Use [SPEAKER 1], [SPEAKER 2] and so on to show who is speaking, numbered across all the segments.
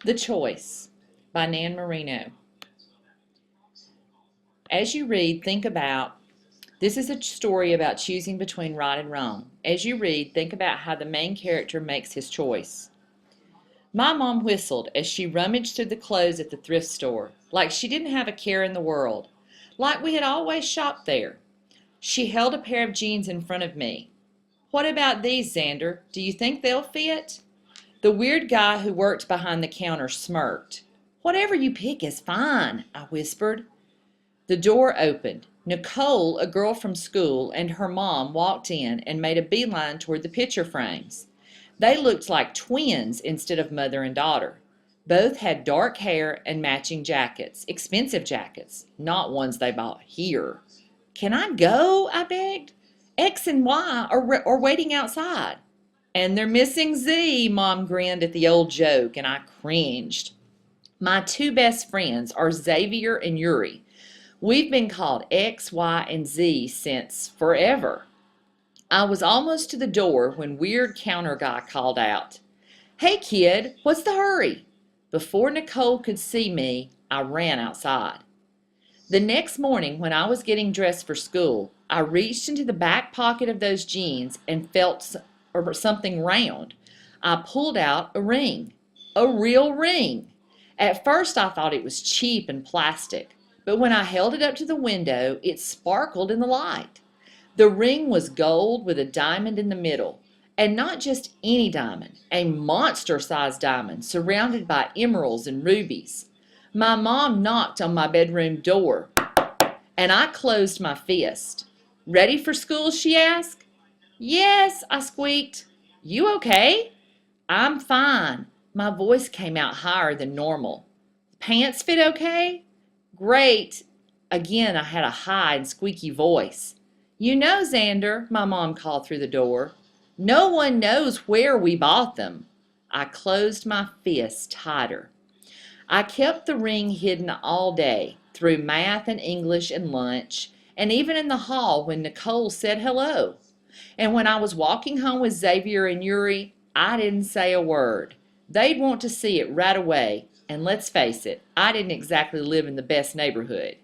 [SPEAKER 1] The Choice by Nan Marino. As you read, think about this is a story about choosing between right and wrong. As you read, think about how the main character makes his choice. My mom whistled as she rummaged through the clothes at the thrift store, like she didn't have a care in the world, like we had always shopped there. She held a pair of jeans in front of me. What about these, Xander? Do you think they'll fit? The weird guy who worked behind the counter smirked. Whatever you pick is fine, I whispered. The door opened. Nicole, a girl from school, and her mom walked in and made a beeline toward the picture frames. They looked like twins instead of mother and daughter. Both had dark hair and matching jackets, expensive jackets, not ones they bought here. Can I go? I begged. X and Y are waiting outside. And they're missing Z, Mom grinned at the old joke, and I cringed. My two best friends are Xavier and Yuri. We've been called X, Y, and Z since forever. I was almost to the door when weird counter guy called out, Hey kid, what's the hurry? Before Nicole could see me, I ran outside. The next morning when I was getting dressed for school, I reached into the back pocket of those jeans and felt something round. I pulled out a ring, a real ring. At first I thought it was cheap and plastic, but when I held it up to the window, it sparkled in the light. The ring was gold with a diamond in the middle, and not just any diamond, a monster-sized diamond surrounded by emeralds and rubies. My mom knocked on my bedroom door, and I closed my fist. Ready for school, she asked. Yes, I squeaked. You okay? I'm fine. My voice came out higher than normal. Pants fit okay? Great. Again, I had a high and squeaky voice. You know, Xander, my mom called through the door. No one knows where we bought them. I closed my fist tighter. I kept the ring hidden all day, through math and English and lunch, and even in the hall when Nicole said hello. And when I was walking home with Xavier and Yuri, I didn't say a word. They'd want to see it right away, and let's face it, I didn't exactly live in the best neighborhood.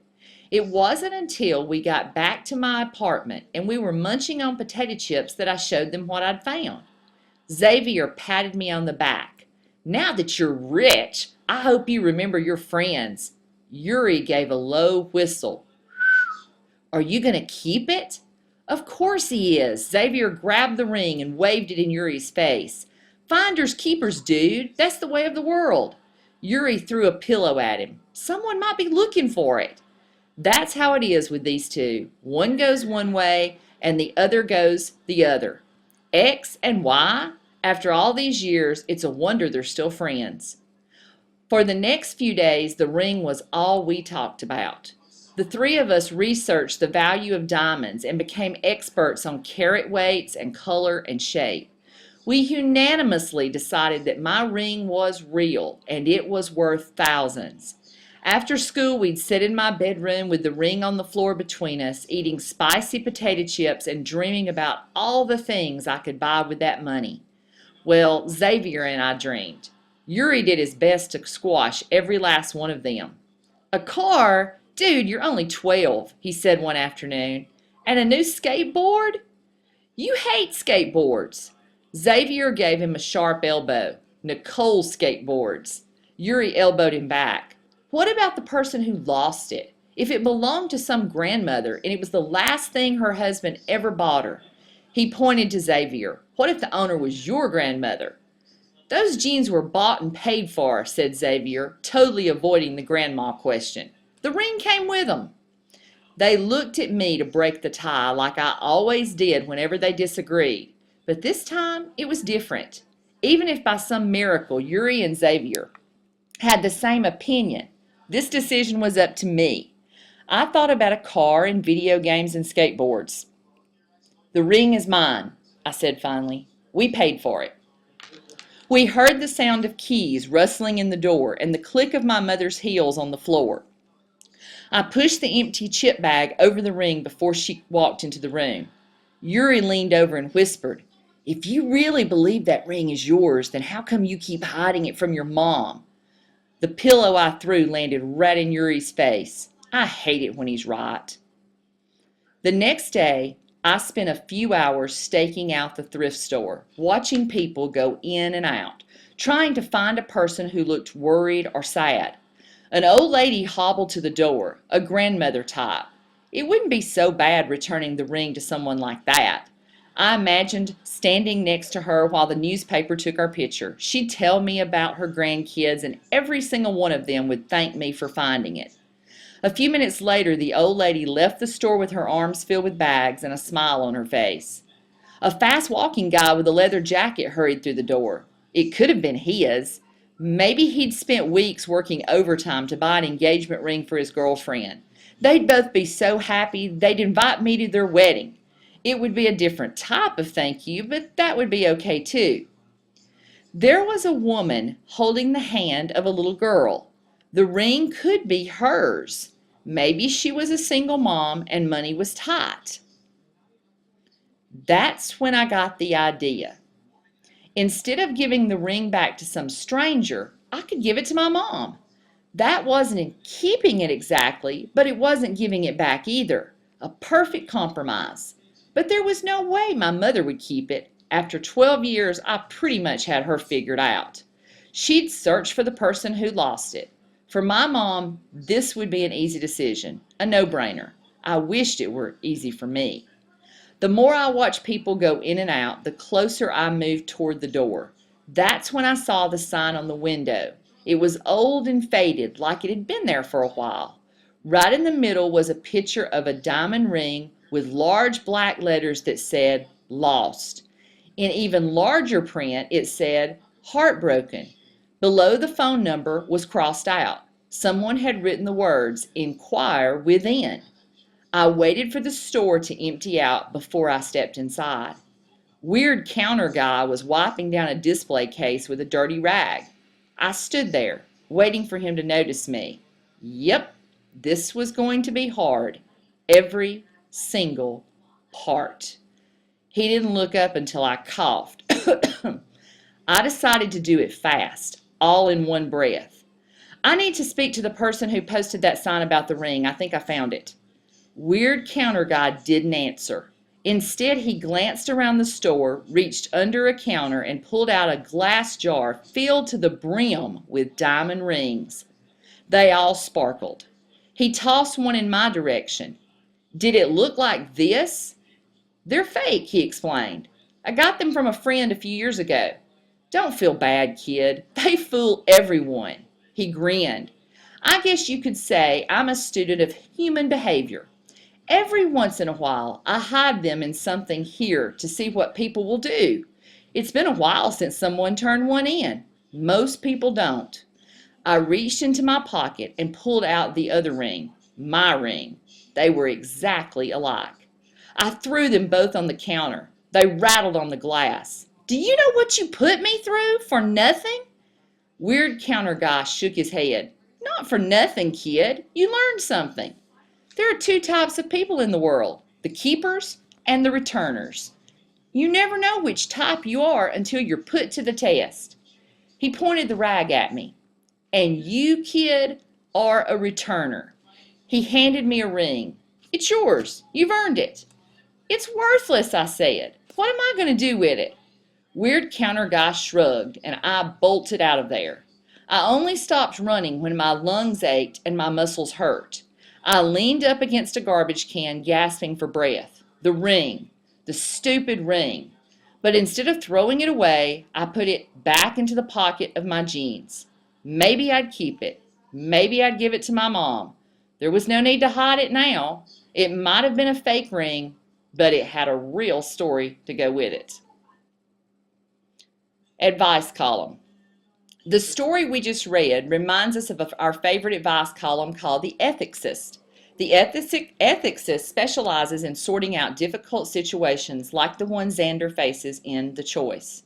[SPEAKER 1] It wasn't until we got back to my apartment and we were munching on potato chips that I showed them what I'd found. Xavier patted me on the back. Now that you're rich, I hope you remember your friends. Yuri gave a low whistle. Are you going to keep it? Of course he is. Xavier grabbed the ring and waved it in Yuri's face. Finders keepers, dude. That's the way of the world. Yuri threw a pillow at him. Someone might be looking for it. That's how it is with these two. One goes one way and the other goes the other. X and Y? After all these years, it's a wonder they're still friends. For the next few days, the ring was all we talked about. The three of us researched the value of diamonds and became experts on carat weights and color and shape. We unanimously decided that my ring was real and it was worth thousands. After school, we'd sit in my bedroom with the ring on the floor between us, eating spicy potato chips and dreaming about all the things I could buy with that money. Well, Xavier and I dreamed. Yuri did his best to squash every last one of them. A car? Dude, you're only 12, he said one afternoon. And a new skateboard? You hate skateboards. Xavier gave him a sharp elbow. Nicole skateboards. Yuri elbowed him back. What about the person who lost it? If it belonged to some grandmother and it was the last thing her husband ever bought her? He pointed to Xavier. What if the owner was your grandmother? Those jeans were bought and paid for, said Xavier, totally avoiding the grandma question. The ring came with them. They looked at me to break the tie like I always did whenever they disagreed. But this time it was different. Even if by some miracle Yuri and Xavier had the same opinion, this decision was up to me. I thought about a car and video games and skateboards. The ring is mine, I said finally. We paid for it. We heard the sound of keys rustling in the door and the click of my mother's heels on the floor. I pushed the empty chip bag over the ring before she walked into the room. Yuri leaned over and whispered, If you really believe that ring is yours, then how come you keep hiding it from your mom? The pillow I threw landed right in Yuri's face. I hate it when he's right. The next day, I spent a few hours staking out the thrift store, watching people go in and out, trying to find a person who looked worried or sad. An old lady hobbled to the door, a grandmother type. It wouldn't be so bad returning the ring to someone like that. I imagined standing next to her while the newspaper took our picture. She'd tell me about her grandkids, and every single one of them would thank me for finding it. A few minutes later, the old lady left the store with her arms filled with bags and a smile on her face. A fast-walking guy with a leather jacket hurried through the door. It could have been his. Maybe he'd spent weeks working overtime to buy an engagement ring for his girlfriend. They'd both be so happy they'd invite me to their wedding. It would be a different type of thank you, but that would be okay too. There was a woman holding the hand of a little girl. The ring could be hers. Maybe she was a single mom and money was tight. That's when I got the idea. Instead of giving the ring back to some stranger, I could give it to my mom. That wasn't in keeping it exactly, but it wasn't giving it back either. A perfect compromise. But there was no way my mother would keep it. After 12 years, I pretty much had her figured out. She'd search for the person who lost it. For my mom, this would be an easy decision, a no-brainer. I wished it were easy for me. The more I watched people go in and out, the closer I moved toward the door. That's when I saw the sign on the window. It was old and faded, like it had been there for a while. Right in the middle was a picture of a diamond ring with large black letters that said, "Lost." In even larger print, it said, "Heartbroken." Below the phone number was crossed out. Someone had written the words, "Inquire within." I waited for the store to empty out before I stepped inside. Weird counter guy was wiping down a display case with a dirty rag. I stood there, waiting for him to notice me. Yep, this was going to be hard. Every single part. He didn't look up until I coughed. I decided to do it fast, all in one breath. I need to speak to the person who posted that sign about the ring. I think I found it. Weird counter guy didn't answer. Instead, he glanced around the store, reached under a counter, and pulled out a glass jar filled to the brim with diamond rings. They all sparkled. He tossed one in my direction. "Did it look like this?" "They're fake," he explained. "I got them from a friend a few years ago." "Don't feel bad, kid. They fool everyone." He grinned. "I guess you could say I'm a student of human behavior. Every once in a while, I hide them in something here to see what people will do. It's been a while since someone turned one in. Most people don't." I reached into my pocket and pulled out the other ring, my ring. They were exactly alike. I threw them both on the counter. They rattled on the glass. "Do you know what you put me through? For nothing?" Weird counter guy shook his head. "Not for nothing, kid. You learned something. There are two types of people in the world, the keepers and the returners. You never know which type you are until you're put to the test." He pointed the rag at me. "And you, kid, are a returner." He handed me a ring. "It's yours. You've earned it." "It's worthless," I said. "What am I going to do with it?" Weird counter guy shrugged, and I bolted out of there. I only stopped running when my lungs ached and my muscles hurt. I leaned up against a garbage can, gasping for breath. The ring. The stupid ring. But instead of throwing it away, I put it back into the pocket of my jeans. Maybe I'd keep it. Maybe I'd give it to my mom. There was no need to hide it now. It might have been a fake ring, but it had a real story to go with it. Advice column. The story we just read reminds us of our favorite advice column called The Ethicist. The Ethicist specializes in sorting out difficult situations like the one Xander faces in The Choice.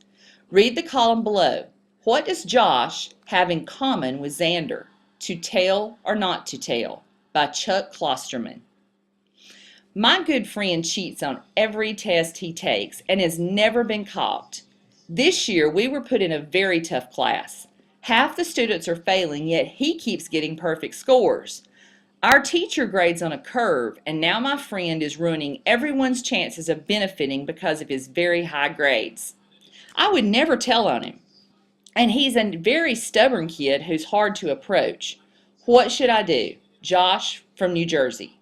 [SPEAKER 1] Read the column below. What does Josh have in common with Xander? To Tell or Not to Tell by Chuck Klosterman. My good friend cheats on every test he takes and has never been caught. This year we were put in a very tough class. Half the students are failing, yet he keeps getting perfect scores. Our teacher grades on a curve, and now my friend is ruining everyone's chances of benefiting because of his very high grades. I would never tell on him. And he's a very stubborn kid who's hard to approach. What should I do? Josh from New Jersey.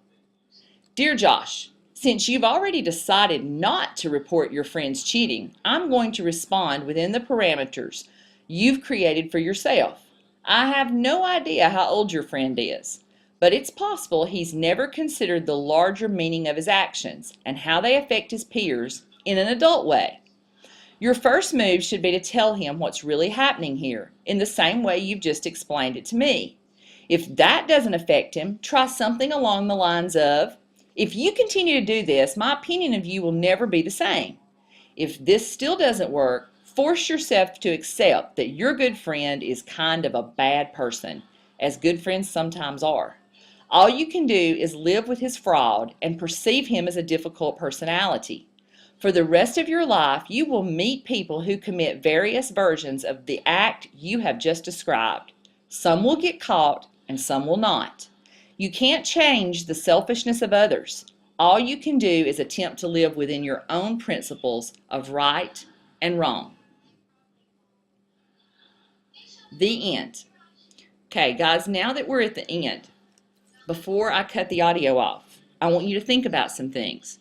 [SPEAKER 1] Dear Josh, since you've already decided not to report your friend's cheating, I'm going to respond within the parameters you've created for yourself. I have no idea how old your friend is, but it's possible he's never considered the larger meaning of his actions and how they affect his peers in an adult way. Your first move should be to tell him what's really happening here, in the same way you've just explained it to me. If that doesn't affect him, try something along the lines of, if you continue to do this, my opinion of you will never be the same. If this still doesn't work, force yourself to accept that your good friend is kind of a bad person, as good friends sometimes are. All you can do is live with his fraud and perceive him as a difficult personality. For the rest of your life, you will meet people who commit various versions of the act you have just described. Some will get caught and some will not. You can't change the selfishness of others. All you can do is attempt to live within your own principles of right and wrong. The end. Okay, guys, now that we're at the end, before I cut the audio off, I want you to think about some things.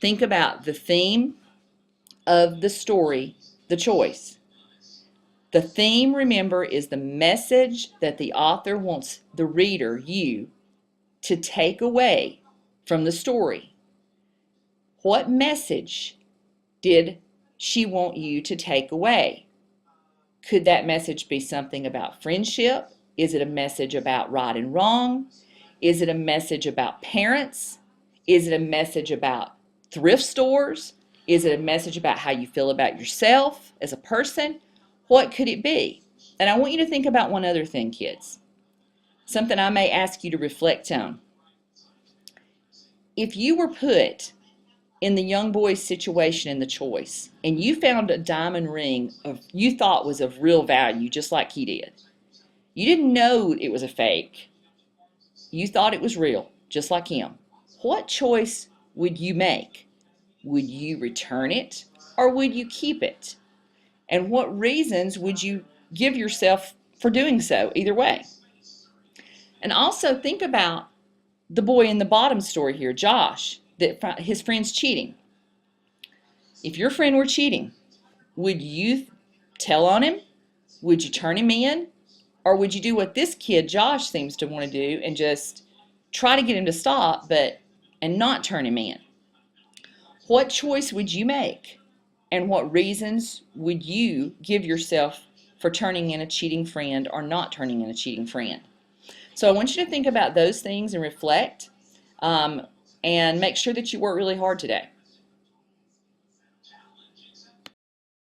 [SPEAKER 1] Think about the theme of the story, The Choice. The theme, remember, is the message that the author wants the reader, you, to take away from the story. What message did she want you to take away? Could that message be something about friendship? Is it a message about right and wrong? Is it a message about parents? Is it a message about thrift stores? Is it a message about how you feel about yourself as a person? What could it be? And I want you to think about one other thing, kids. Something I may ask you to reflect on. If you were put in the young boy's situation in The Choice, and you found a diamond ring you thought was of real value, just like he did. You didn't know it was a fake. You thought it was real, just like him. What choice would you make? Would you return it or would you keep it? And what reasons would you give yourself for doing so, either way? And also think about the boy in the bottom story here, Josh, that his friend's cheating. If your friend were cheating, would you tell on him? Would you turn him in? Or would you do what this kid, Josh, seems to want to do and just try to get him to stop, and not turn him in? What choice would you make? And what reasons would you give yourself for turning in a cheating friend or not turning in a cheating friend? So I want you to think about those things and reflect, and make sure that you work really hard today.